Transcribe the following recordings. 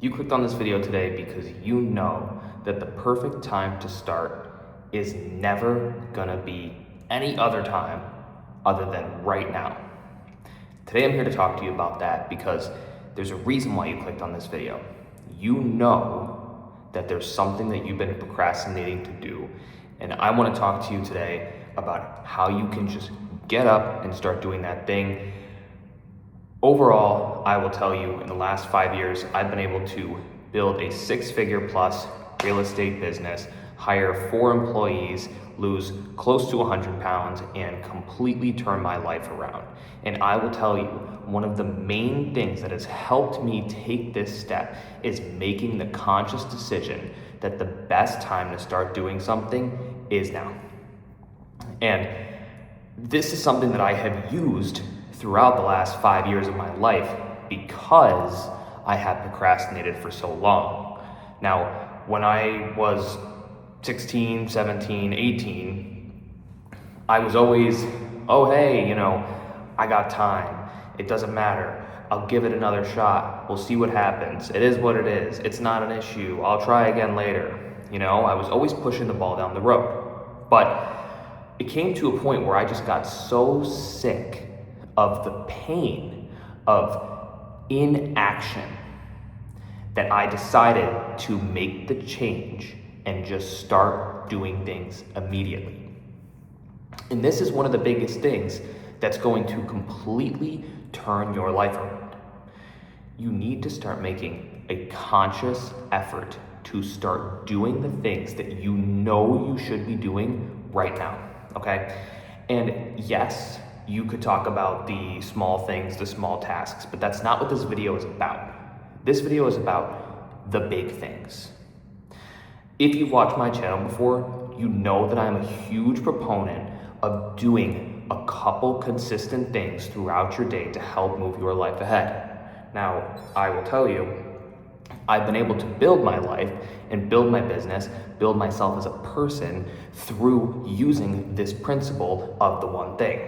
You clicked on this video today because you know that the perfect time to start is never gonna be any other time other than right now. Today I'm here to talk to you about that because there's a reason why you clicked on this video. You know that there's something that you've been procrastinating to do, and I want to talk to you today about how you can just get up and start doing that thing. Overall, I will tell you in the last 5 years, I've been able to build a 6-figure plus real estate business, hire 4 employees, lose close to 100 pounds, and completely turn my life around. And I will tell you, one of the main things that has helped me take this step is making the conscious decision that the best time to start doing something is now. And this is something that I have used throughout the last 5 years of my life because I have procrastinated for so long. Now, when I was 16, 17, 18, I was always, oh, hey, I got time. It doesn't matter. I'll give it another shot. We'll see what happens. It is what it is. It's not an issue. I'll try again later. I was always pushing the ball down the road. But it came to a point where I just got so sick of the pain of inaction that I decided to make the change and just start doing things immediately. And this is one of the biggest things that's going to completely turn your life around. You need to start making a conscious effort to start doing the things that you know you should be doing right now, okay? And yes, you could talk about the small things, the small tasks, but that's not what this video is about. This video is about the big things. If you've watched my channel before, you know that I'm a huge proponent of doing a couple consistent things throughout your day to help move your life ahead. Now, I will tell you, I've been able to build my life and build my business, build myself as a person through using this principle of the one thing.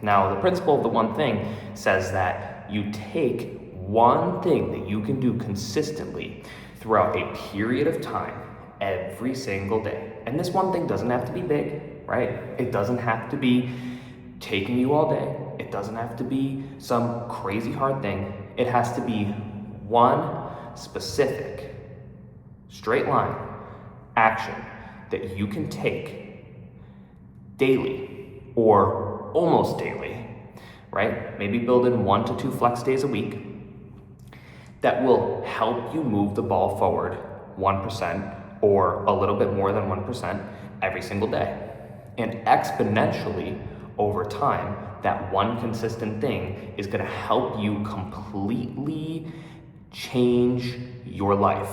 Now, the principle of the one thing says that you take one thing that you can do consistently throughout a period of time every single day. And this one thing doesn't have to be big, right? It doesn't have to be taking you all day. It doesn't have to be some crazy hard thing. It has to be one specific, straight line action that you can take daily or almost daily, right? Maybe build in 1 to 2 flex days a week that will help you move the ball forward 1% or a little bit more than 1% every single day. And exponentially over time, that one consistent thing is gonna help you completely change your life.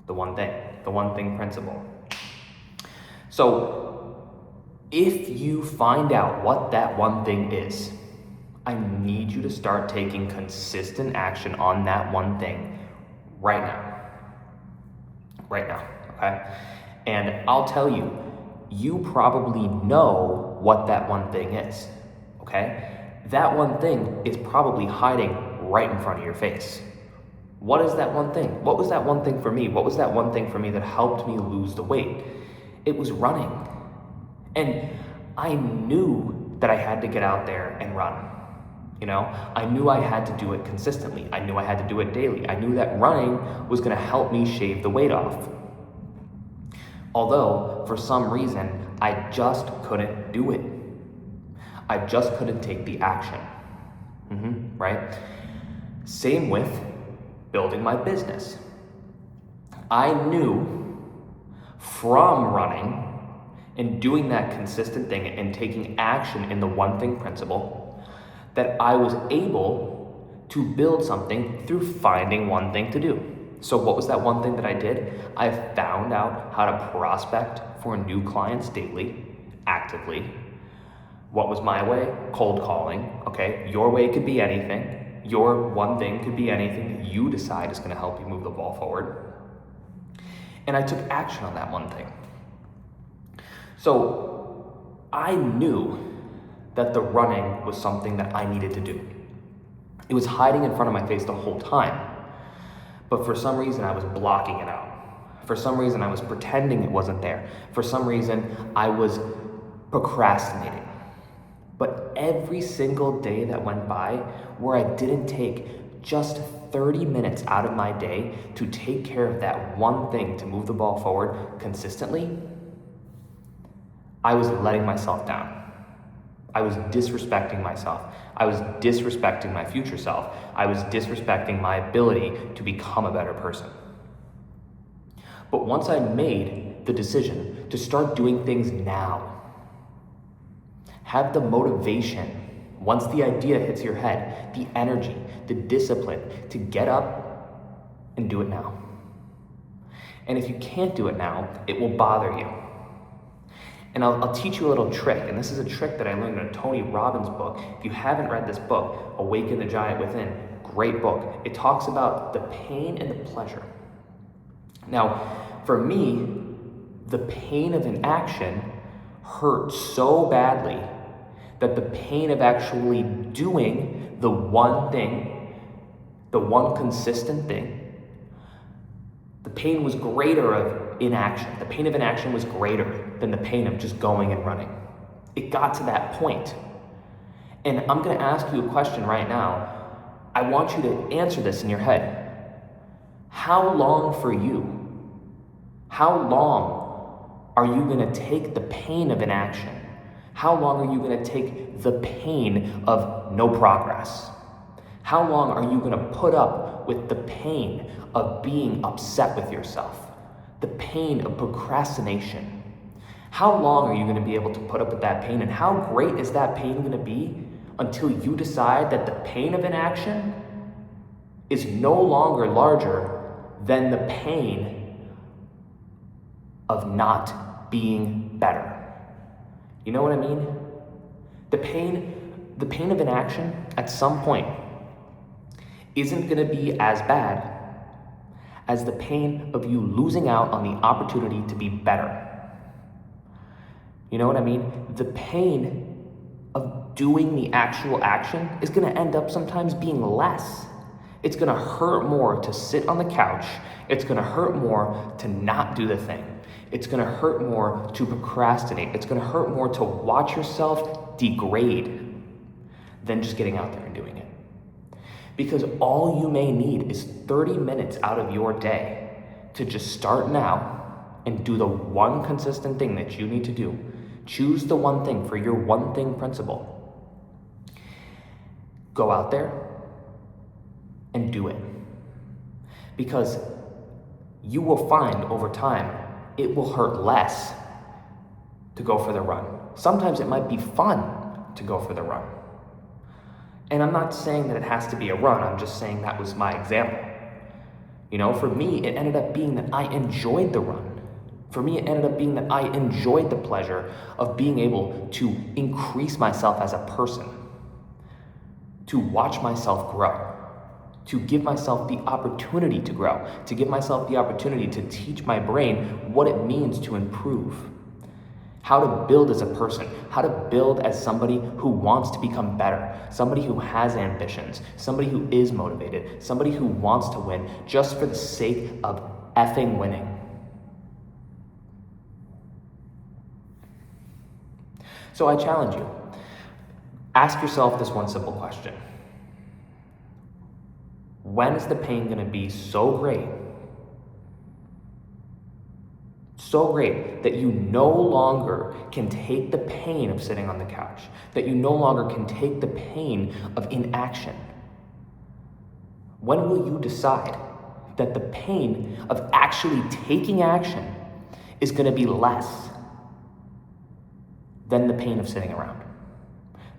The one thing principle. So if you find out what that one thing is, I need you to start taking consistent action on that one thing right now. Right now, okay? And I'll tell you, you probably know what that one thing is, okay? That one thing is probably hiding right in front of your face. What is that one thing? What was that one thing for me? What was that one thing for me that helped me lose the weight? It was running. And I knew that I had to get out there and run. I knew I had to do it consistently. I knew I had to do it daily. I knew that running was gonna help me shave the weight off. Although, for some reason, I just couldn't do it. I just couldn't take the action, right? Same with building my business. I knew from running and doing that consistent thing and taking action in the one thing principle that I was able to build something through finding one thing to do. So what was that one thing that I did? I found out how to prospect for new clients daily, actively. What was my way? Cold calling, okay? Your way could be anything. Your one thing could be anything that you decide is gonna help you move the ball forward. And I took action on that one thing. So I knew that the running was something that I needed to do. It was hiding in front of my face the whole time. But for some reason, I was blocking it out. For some reason, I was pretending it wasn't there. For some reason, I was procrastinating. But every single day that went by where I didn't take just 30 minutes out of my day to take care of that one thing to move the ball forward consistently, I was letting myself down. I was disrespecting myself. I was disrespecting my future self. I was disrespecting my ability to become a better person. But once I made the decision to start doing things now, have the motivation, once the idea hits your head, the energy, the discipline to get up and do it now. And if you can't do it now, it will bother you. And I'll teach you a little trick, and this is a trick that I learned in a Tony Robbins book. If you haven't read this book, Awaken the Giant Within, great book. It talks about the pain and the pleasure. Now, for me, the pain of inaction hurt so badly that the pain of actually doing the one thing, the one consistent thing, the pain was greater of inaction. The pain of inaction was greater than the pain of just going and running. It got to that point. And I'm going to ask you a question right now. I want you to answer this in your head. How long for you? How long are you going to take the pain of inaction? How long are you going to take the pain of no progress? How long are you going to put up with the pain of being upset with yourself? The pain of procrastination? How long are you going to be able to put up with that pain? And how great is that pain going to be until you decide that the pain of inaction is no longer larger than the pain of not being better? You know what I mean? The pain of inaction at some point isn't going to be as bad as the pain of you losing out on the opportunity to be better. You know what I mean? The pain of doing the actual action is going to end up sometimes being less. It's going to hurt more to sit on the couch. It's going to hurt more to not do the thing. It's going to hurt more to procrastinate. It's going to hurt more to watch yourself degrade than just getting out there and doing it. Because all you may need is 30 minutes out of your day to just start now and do the one consistent thing that you need to do. Choose the one thing for your one thing principle. Go out there and do it. Because you will find over time it will hurt less to go for the run. Sometimes it might be fun to go for the run. And I'm not saying that it has to be a run, I'm just saying that was my example. You know, for me, it ended up being that I enjoyed the run. For me, it ended up being that I enjoyed the pleasure of being able to increase myself as a person, to watch myself grow, to give myself the opportunity to grow, to give myself the opportunity to teach my brain what it means to improve, how to build as a person, how to build as somebody who wants to become better, somebody who has ambitions, somebody who is motivated, somebody who wants to win just for the sake of effing winning. So I challenge you, ask yourself this one simple question. When is the pain going to be so great that you no longer can take the pain of sitting on the couch, that you no longer can take the pain of inaction? When will you decide that the pain of actually taking action is going to be less than the pain of sitting around,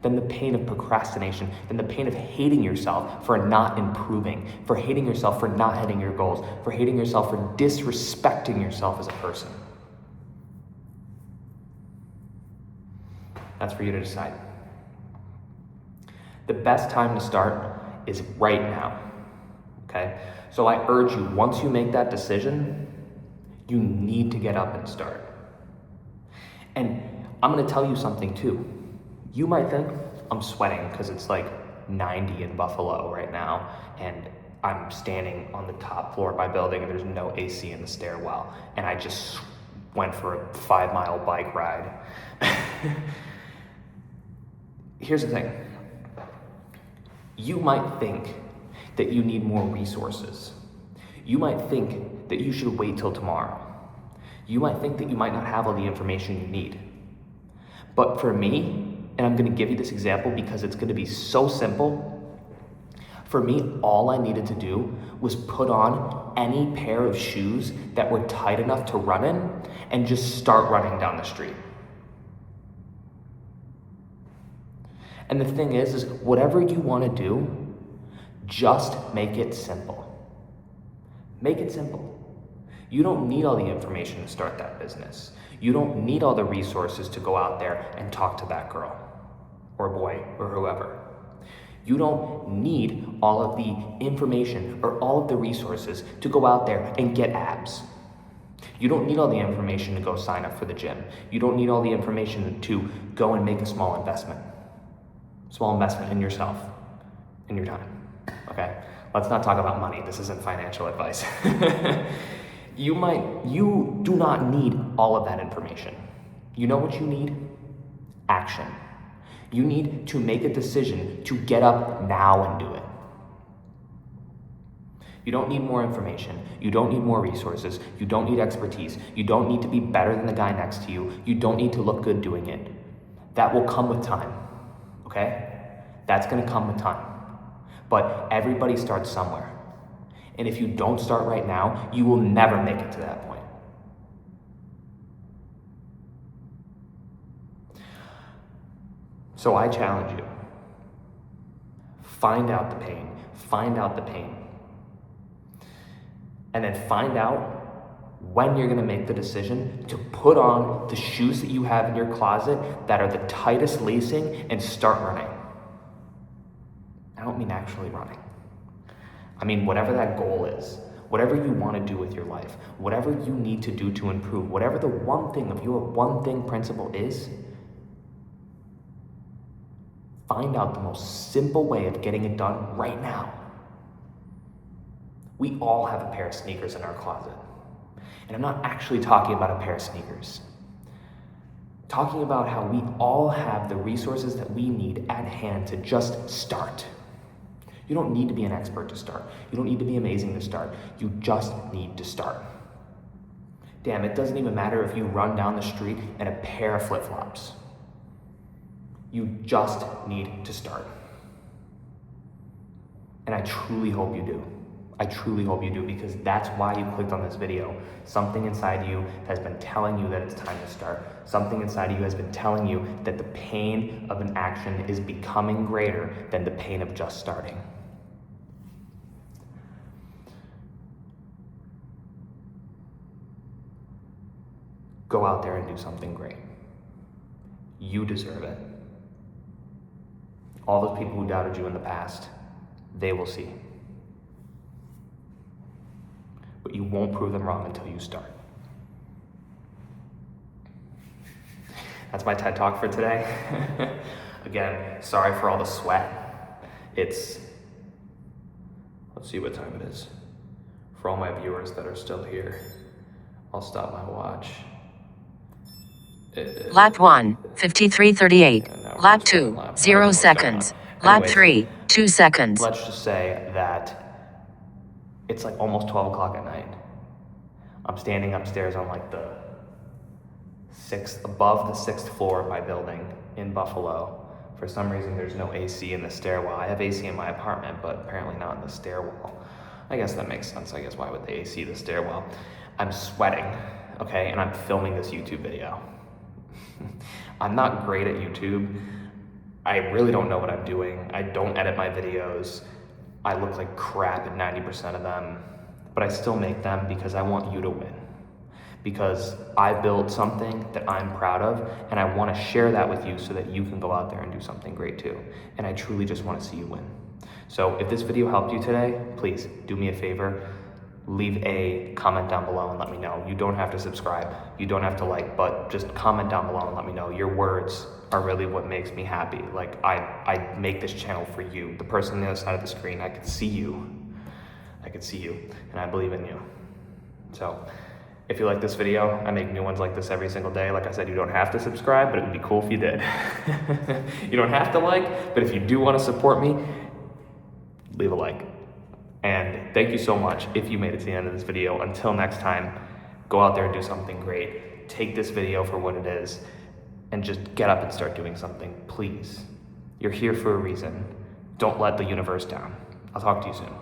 than the pain of procrastination, than the pain of hating yourself for not improving, for hating yourself for not hitting your goals, for hating yourself for disrespecting yourself as a person? That's for you to decide. The best time to start is right now, okay? So I urge you, once you make that decision, you need to get up and start. And I'm gonna tell you something too. You might think I'm sweating because it's like 90 in Buffalo right now, and I'm standing on the top floor of my building and there's no AC in the stairwell, and I just went for a 5-mile bike ride. Here's the thing. You might think that you need more resources. You might think that you should wait till tomorrow. You might think that you might not have all the information you need. But for me, and I'm gonna give you this example because it's gonna be so simple, for me, all I needed to do was put on any pair of shoes that were tight enough to run in and just start running down the street. And the thing is whatever you want to do, just make it simple. Make it simple. You don't need all the information to start that business. You don't need all the resources to go out there and talk to that girl or boy or whoever. You don't need all of the information or all of the resources to go out there and get abs. You don't need all the information to go sign up for the gym. You don't need all the information to go and make a small investment. Small investment in yourself, in your time, okay? Let's not talk about money. This isn't financial advice. You do not need all of that information. You know what you need? Action. You need to make a decision to get up now and do it. You don't need more information. You don't need more resources. You don't need expertise. You don't need to be better than the guy next to you. You don't need to look good doing it. That will come with time, okay? That's gonna come with time. But everybody starts somewhere. And if you don't start right now, you will never make it to that point. So I challenge you, find out the pain, and then find out when you're gonna make the decision to put on the shoes that you have in your closet that are the tightest lacing and start running. I don't mean actually running. I mean whatever that goal is, whatever you wanna do with your life, whatever you need to do to improve, whatever the one thing of your one thing principle is, find out the most simple way of getting it done right now. We all have a pair of sneakers in our closet. And I'm not actually talking about a pair of sneakers. I'm talking about how we all have the resources that we need at hand to just start. You don't need to be an expert to start. You don't need to be amazing to start. You just need to start. Damn, it doesn't even matter if you run down the street in a pair of flip-flops. You just need to start. And I truly hope you do. I truly hope you do, because that's why you clicked on this video. Something inside you has been telling you that it's time to start. Something inside you has been telling you that the pain of an action is becoming greater than the pain of just starting. Go out there and do something great. You deserve it. All those people who doubted you in the past, they will see. But you won't prove them wrong until you start. That's my TED Talk for today. Again, sorry for all the sweat. Let's see what time it is. For all my viewers that are still here, I'll stop my watch. Lap 1, 53:38. Lap 2, 0 seconds. Lap 3, 2 seconds. Let's just say that it's like almost 12 o'clock at night. I'm standing upstairs on like above the sixth floor of my building in Buffalo. For some reason, there's no AC in the stairwell. I have AC in my apartment, but apparently not in the stairwell. I guess that makes sense. I guess why would they AC the stairwell? I'm sweating, okay, and I'm filming this YouTube video. I'm not great at YouTube. I really don't know what I'm doing. I don't edit my videos. I look like crap at 90% of them, but I still make them because I want you to win. Because I built something that I'm proud of, and I want to share that with you so that you can go out there and do something great too. And I truly just want to see you win. So if this video helped you today, please do me a favor. Leave a comment down below and let me know. You don't have to subscribe, you don't have to like, but just comment down below and let me know. Your words are really what makes me happy. Like I make this channel for you. The person on the other side of the screen, I can see you. I could see you, and I believe in you. So if you like this video, I make new ones like this every single day. Like I said, you don't have to subscribe, but it would be cool if you did. You don't have to like, but if you do want to support me, leave a like. And thank you so much if you made it to the end of this video. Until next time, go out there and do something great. Take this video for what it is and just get up and start doing something, please. You're here for a reason. Don't let the universe down. I'll talk to you soon.